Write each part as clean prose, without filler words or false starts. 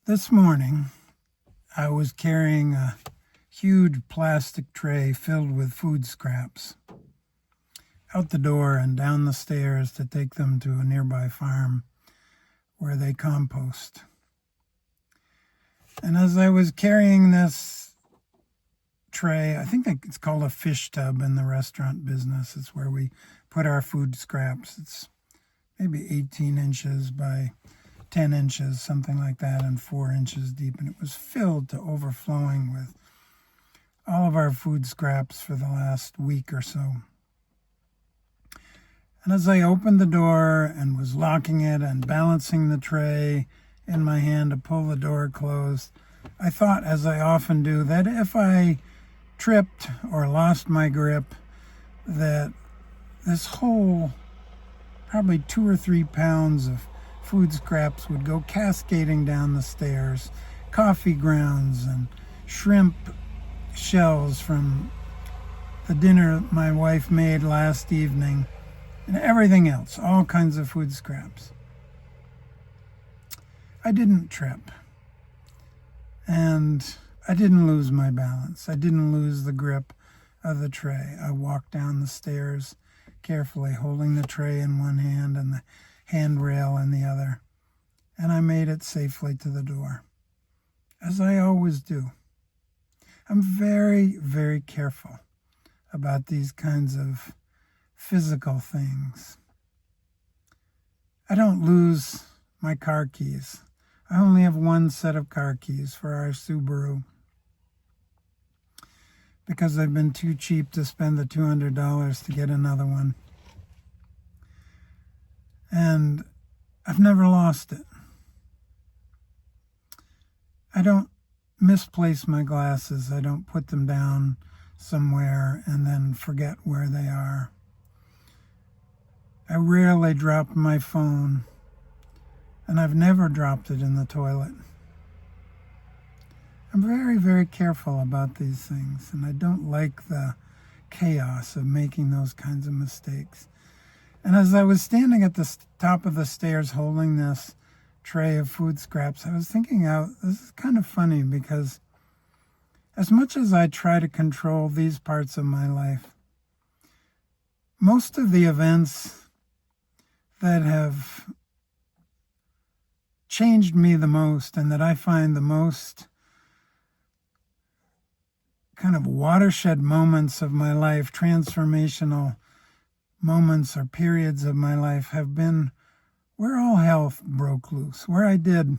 This morning, I was carrying a huge plastic tray filled with food scraps out the door and down the stairs to take them to a nearby farm where they compost. And as I was carrying this tray, I think it's called a fish tub in the restaurant business. It's where we put our food scraps. It's maybe 18 inches by 10 inches, something like that, and 4 inches deep. And it was filled to overflowing with all of our food scraps for the last week or so. And as I opened the door and was locking it and balancing the tray in my hand to pull the door closed, I thought, as I often do, that if I tripped or lost my grip, that this whole probably 2 or 3 pounds of food scraps would go cascading down the stairs, coffee grounds and shrimp shells from the dinner my wife made last evening, and everything else, all kinds of food scraps. I didn't trip, and I didn't lose my balance. I didn't lose the grip of the tray. I walked down the stairs carefully, holding the tray in one hand and the handrail in the other, and I made it safely to the door, as I always do. I'm very, very careful about these kinds of physical things. I don't lose my car keys. I only have one set of car keys for our Subaru because I've been too cheap to spend the $200 to get another one. And I've never lost it. I don't misplace my glasses. I don't put them down somewhere and then forget where they are. I rarely drop my phone, and I've never dropped it in the toilet. I'm very, very careful about these things, and I don't like the chaos of making those kinds of mistakes. And as I was standing at the top of the stairs holding this tray of food scraps, I was thinking, this is kind of funny, because as much as I try to control these parts of my life, most of the events that have changed me the most and that I find the most kind of watershed moments of my life, transformational moments or periods of my life, have been where all hell broke loose, where I did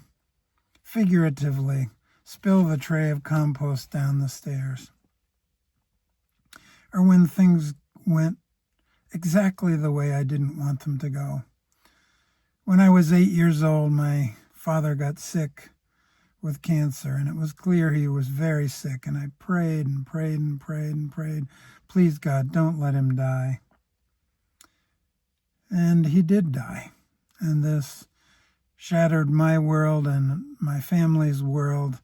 figuratively spill the tray of compost down the stairs, or when things went exactly the way I didn't want them to go. When I was 8 years old, my father got sick with cancer, and it was clear he was very sick, and I prayed and prayed and prayed and prayed, please God, don't let him die. And he did die, and this shattered my world and my family's world.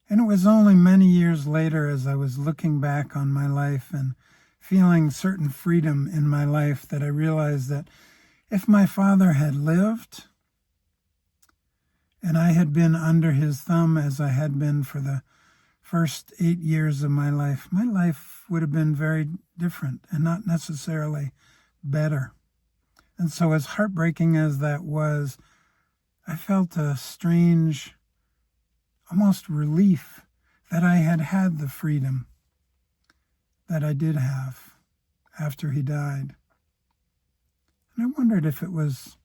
And it was only many years later, as I was looking back on my life and feeling certain freedom in my life, that I realized that if my father had lived and I had been under his thumb as I had been for the first 8 years of my life would have been very different and not necessarily better. And so, as heartbreaking as that was, I felt a strange, almost relief that I had had the freedom that I did have after he died. And I wondered if it was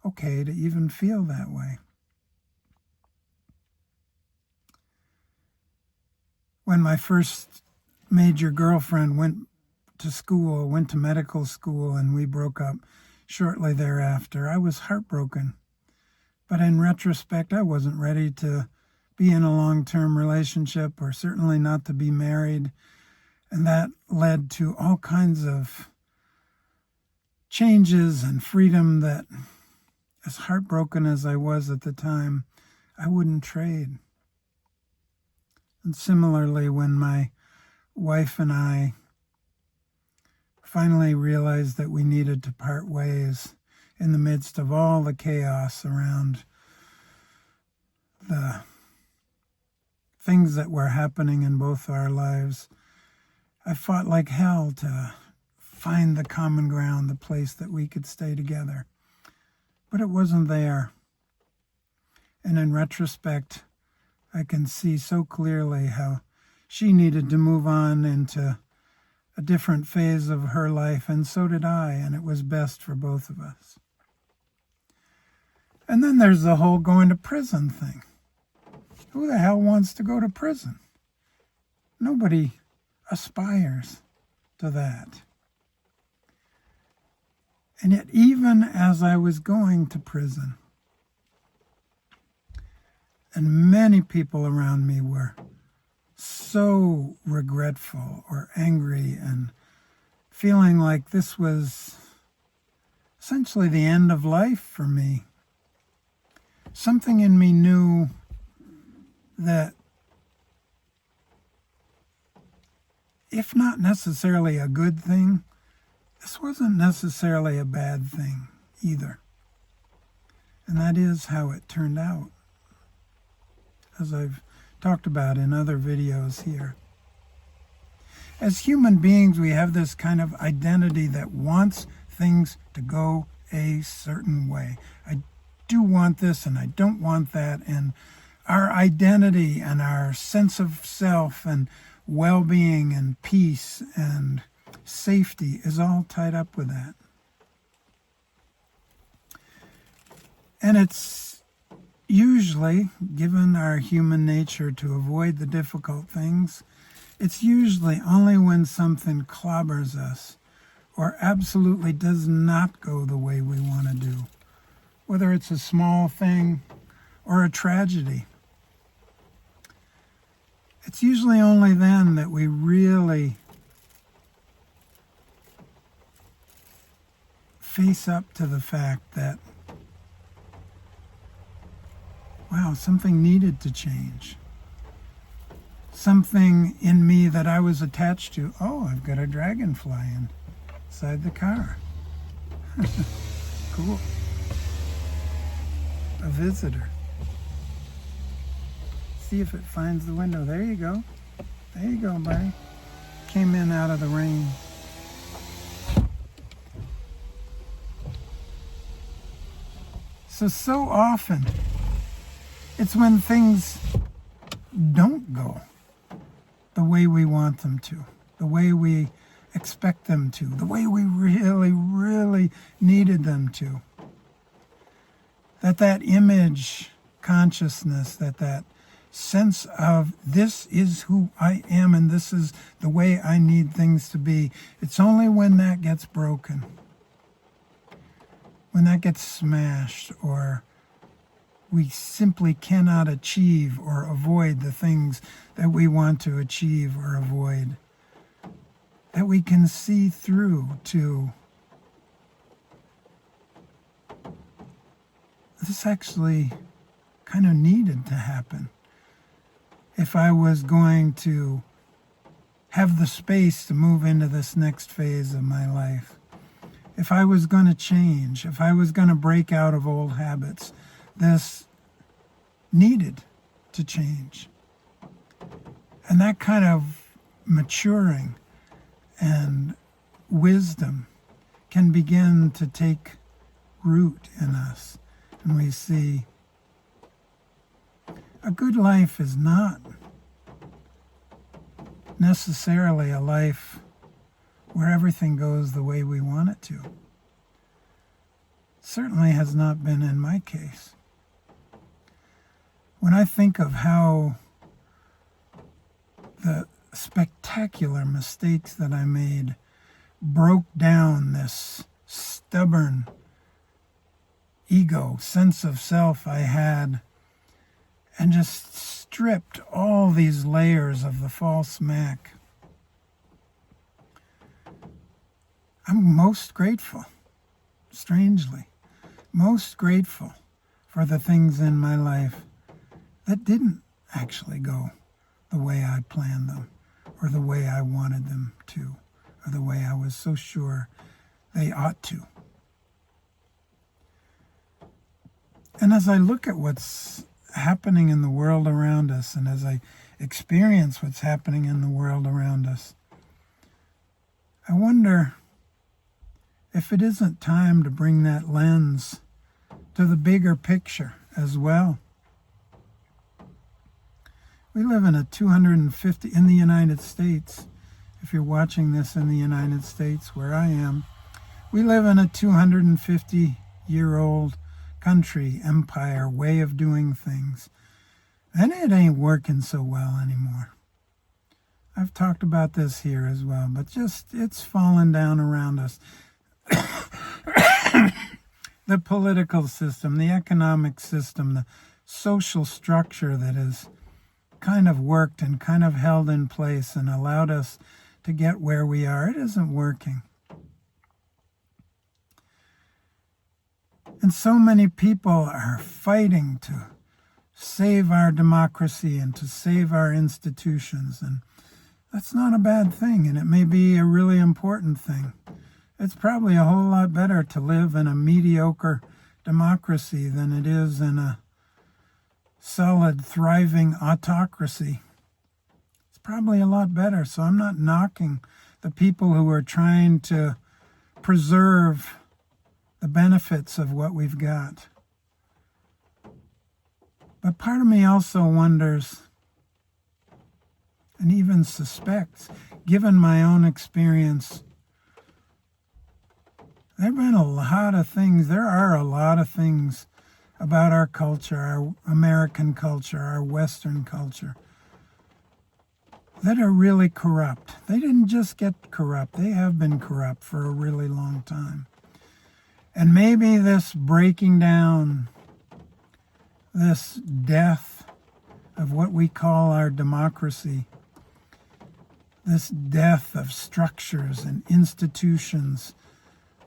okay to even feel that way. When my first major girlfriend went to medical school, and we broke up shortly thereafter, I was heartbroken. But in retrospect, I wasn't ready to be in a long-term relationship, or certainly not to be married. And that led to all kinds of changes and freedom that, as heartbroken as I was at the time, I wouldn't trade. And similarly, when my wife and I finally realized that we needed to part ways in the midst of all the chaos around the things that were happening in both our lives, I fought like hell to find the common ground, the place that we could stay together. But it wasn't there. And in retrospect, I can see so clearly how she needed to move on into a different phase of her life, and so did I, and it was best for both of us. And then there's the whole going to prison thing. Who the hell wants to go to prison? Nobody aspires to that. And yet, even as I was going to prison, and many people around me were so regretful or angry and feeling like this was essentially the end of life for me, something in me knew that if not necessarily a good thing, this wasn't necessarily a bad thing either. And that is how it turned out, as I've talked about in other videos here. As human beings, we have this kind of identity that wants things to go a certain way. I do want this and I don't want that, and our identity and our sense of self and well-being and peace and safety is all tied up with that. And it's usually, given our human nature to avoid the difficult things, it's usually only when something clobbers us or absolutely does not go the way we want to do, whether it's a small thing or a tragedy. It's usually only then that we really face up to the fact that, wow, something needed to change. Something in me that I was attached to. Oh, I've got a dragonfly inside the car. Cool. A visitor. See if it finds the window. There you go. There you go, buddy. Came in out of the rain. So often, it's when things don't go the way we want them to, the way we expect them to, the way we really, really needed them to. That image consciousness, that sense of this is who I am and this is the way I need things to be. It's only when that gets broken, when that gets smashed, or we simply cannot achieve or avoid the things that we want to achieve or avoid, that we can see through to this actually kind of needed to happen. If I was going to have the space to move into this next phase of my life, if I was going to change, if I was going to break out of old habits, this needed to change. And that kind of maturing and wisdom can begin to take root in us. And we see a good life is not necessarily a life where everything goes the way we want it to. Certainly has not been in my case. When I think of how the spectacular mistakes that I made broke down this stubborn ego, sense of self I had, and just stripped all these layers of the false Mac, I'm most grateful, strangely, most grateful for the things in my life that didn't actually go the way I planned them, or the way I wanted them to, or the way I was so sure they ought to. And as I look at what's happening in the world around us, and as I experience what's happening in the world around us, I wonder if it isn't time to bring that lens to the bigger picture as well. We live in in the United States, if you're watching this in the United States where I am, we live in a 250-year-old country, empire, way of doing things. And it ain't working so well anymore. I've talked about this here as well, but it's fallen down around us. The political system, the economic system, the social structure that has kind of worked and kind of held in place and allowed us to get where we are, it isn't working. And so many people are fighting to save our democracy and to save our institutions, and that's not a bad thing, and it may be a really important thing. It's probably a whole lot better to live in a mediocre democracy than it is in a solid, thriving autocracy. It's probably a lot better, so I'm not knocking the people who are trying to preserve the benefits of what we've got. But part of me also wonders, and even suspects, given my own experience, there are a lot of things about our culture, our American culture, our Western culture, that are really corrupt. They didn't just get corrupt, they have been corrupt for a really long time. And maybe this breaking down, this death of what we call our democracy, this death of structures and institutions.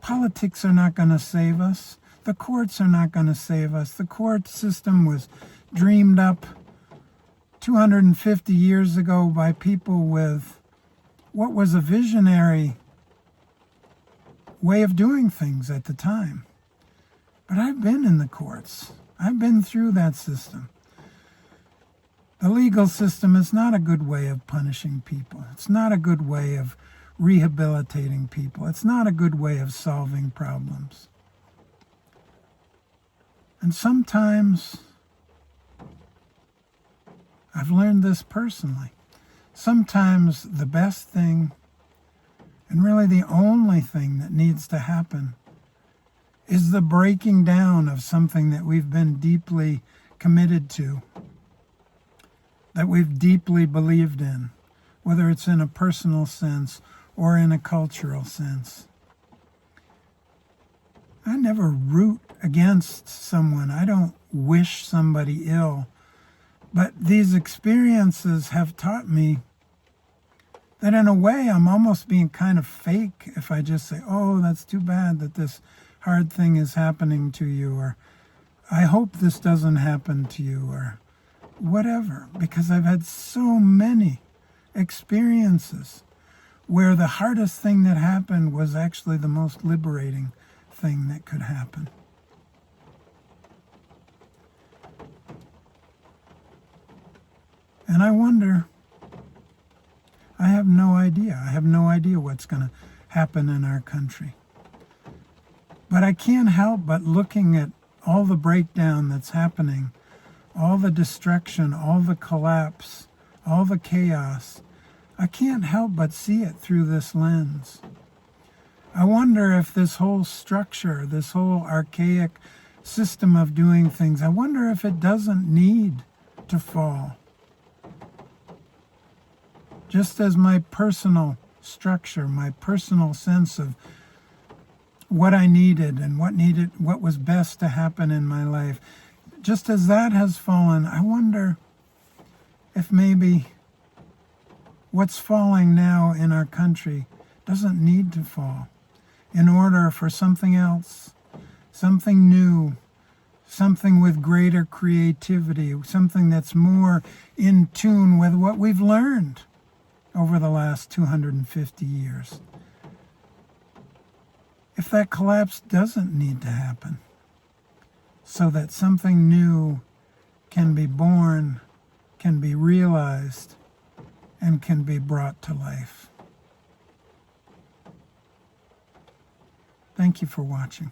Politics are not going to save us. The courts are not going to save us. The court system was dreamed up 250 years ago by people with what was a visionary way of doing things at the time. But I've been in the courts. I've been through that system. The legal system is not a good way of punishing people. It's not a good way of rehabilitating people. It's not a good way of solving problems. And sometimes, I've learned this personally, sometimes the best thing, and really the only thing that needs to happen, is the breaking down of something that we've been deeply committed to, that we've deeply believed in, whether it's in a personal sense or in a cultural sense. I never root against someone. I don't wish somebody ill. But these experiences have taught me that in a way I'm almost being kind of fake if I just say, oh, that's too bad that this hard thing is happening to you, or I hope this doesn't happen to you, or whatever, because I've had so many experiences where the hardest thing that happened was actually the most liberating thing that could happen. And I wonder, I have no idea. I have no idea what's going to happen in our country. But I can't help but looking at all the breakdown that's happening, all the destruction, all the collapse, all the chaos. I can't help but see it through this lens. I wonder if this whole structure, this whole archaic system of doing things, I wonder if it doesn't need to fall. Just as my personal structure, my personal sense of what I needed and what was best to happen in my life, just as that has fallen, I wonder if maybe what's falling now in our country doesn't need to fall in order for something else, something new, something with greater creativity, something that's more in tune with what we've learned over the last 250 years. If that collapse doesn't need to happen, so that something new can be born, can be realized, and can be brought to life. Thank you for watching.